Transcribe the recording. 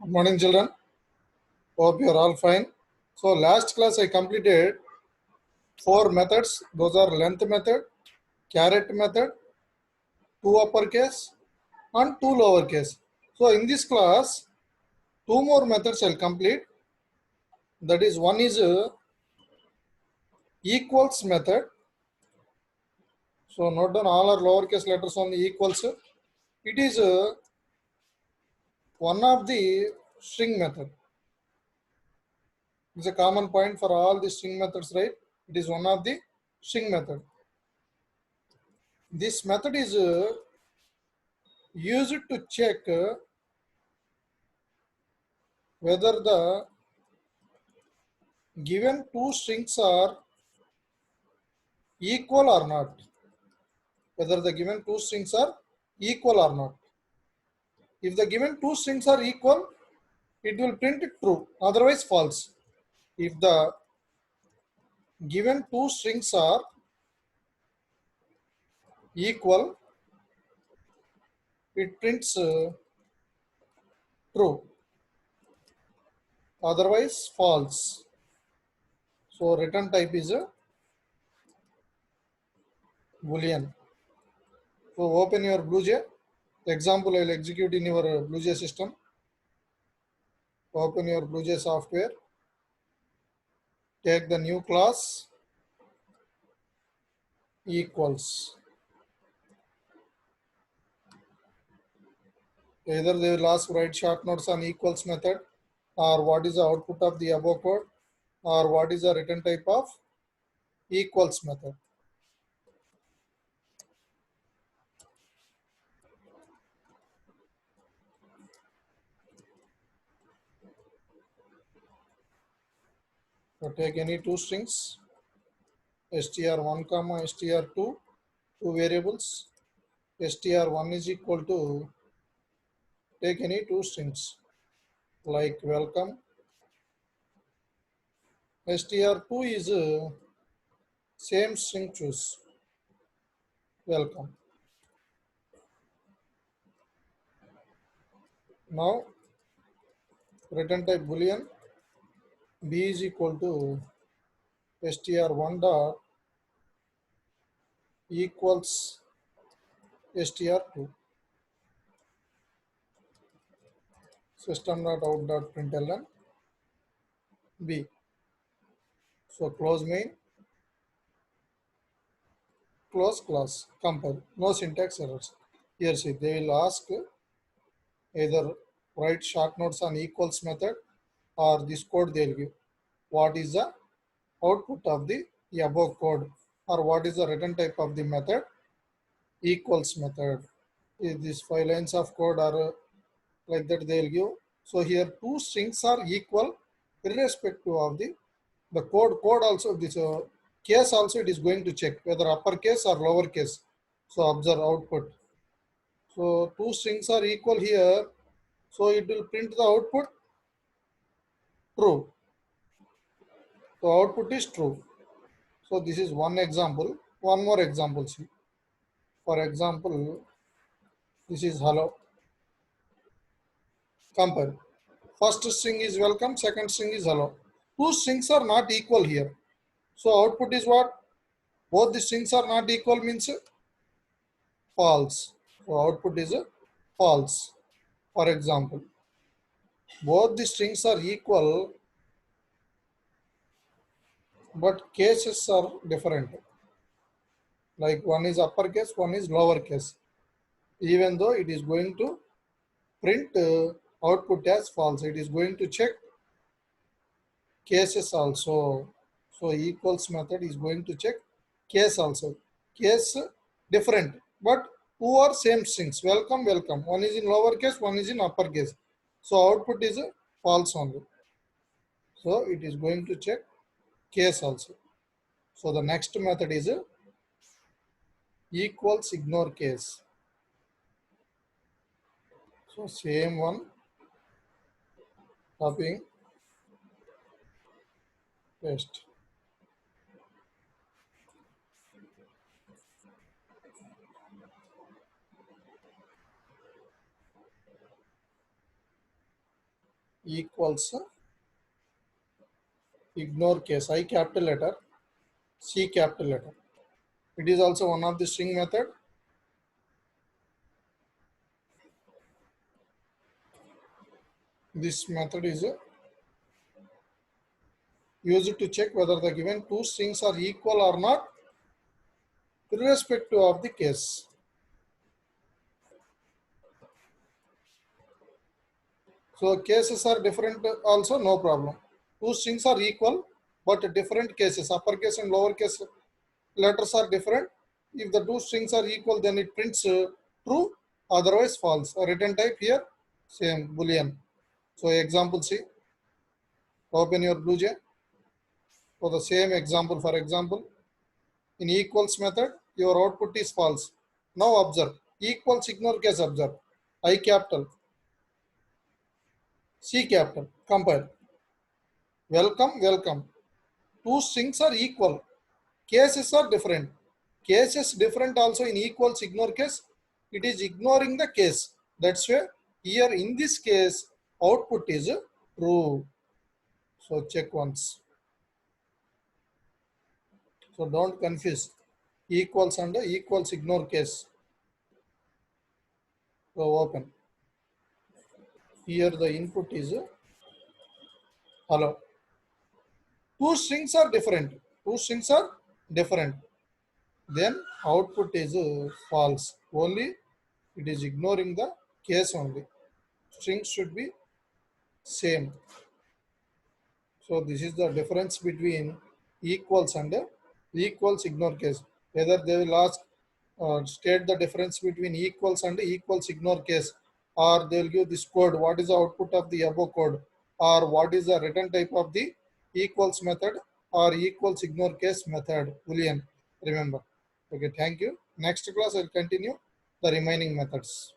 Good morning, children. Hope you are all fine. So, last class I completed four methods. Those are length method, caret method, two uppercase, and two lowercase. So, in this class, two more methods I'll complete. That is, one is equals method. So, note down all our lowercase letters on the equals. It is one of the string method. It's a common point for all the string methods, right? It is one of the string method. This method is used to check whether the given two strings are equal or not. Whether the given two strings are equal or not. If the given two strings are equal, it will print true, otherwise false. If the given two strings are equal, it prints true, otherwise false. So return type is a boolean. So open your BlueJ. The example I will execute in your BlueJ system. Open your BlueJ software. Take the new class equals. Either they will ask write short notes on equals method, or what is the output of the above code, or what is the return type of equals method. So take any two strings, str1 comma str2, two variables. Str1 is equal to, take any two strings like welcome. Str2 is same string, choose welcome. Now return type boolean, b is equal to str1 dot equals str2. System.out.println b. So close main, close class, compile. No syntax errors. Here see, they will ask either write short notes on equals method, or this code they will give. What is the output of the above code, or what is the return type of the method equals method. If these 5 lines of code are like that, they will give. So here two strings are equal irrespective of the code also, this case also it is going to check whether uppercase or lowercase. So observe output. So two strings are equal here, so it will print the output true. So output is true. So this is one example. One more example, see. For example, this is hello. Compare. First string is welcome, second string is hello. Two strings are not equal here. So output is what? Both the strings are not equal means false. So output is false. For example, both the strings are equal, but cases are different. Like one is uppercase, one is lowercase. Even though it is going to print output as false, it is going to check cases also. So equals method is going to check case also. Case different, but two are same strings. Welcome, welcome. One is in lowercase, one is in uppercase. So output is false only. So it is going to check case also. So the next method is equals ignore case. So same one, copying, paste. equals ignore case, I capital letter, C capital letter. It is also one of the string method. This method is used to check whether the given two strings are equal or not, irrespective of the case. So cases are different also, no problem. Two strings are equal, but different cases, uppercase and lowercase letters are different. If the two strings are equal, then it prints true, otherwise false. A return type here, same boolean. So example C, open your BlueJ. For the same example, for example, in equals method, your output is false. Now observe, equals ignore case, observe. I capital, C capital, compare. Welcome, welcome. Two strings are equal. Cases are different. Cases different also in equals ignore case. It is ignoring the case. That's why here in this case, output is true. So check once. So don't confuse equals and equals ignore case. So open. Here the input is hello. Two strings are different. Two strings are different. Then output is false. Only it is ignoring the case only. Strings should be same. So this is the difference between equals and equals ignore case. Whether they will ask state the difference between equals and equals ignore case, or they will give this code, what is the output of the above code, or what is the return type of the equals method or equals ignore case method, boolean. Remember. Okay, thank you. Next class I'll continue the remaining methods.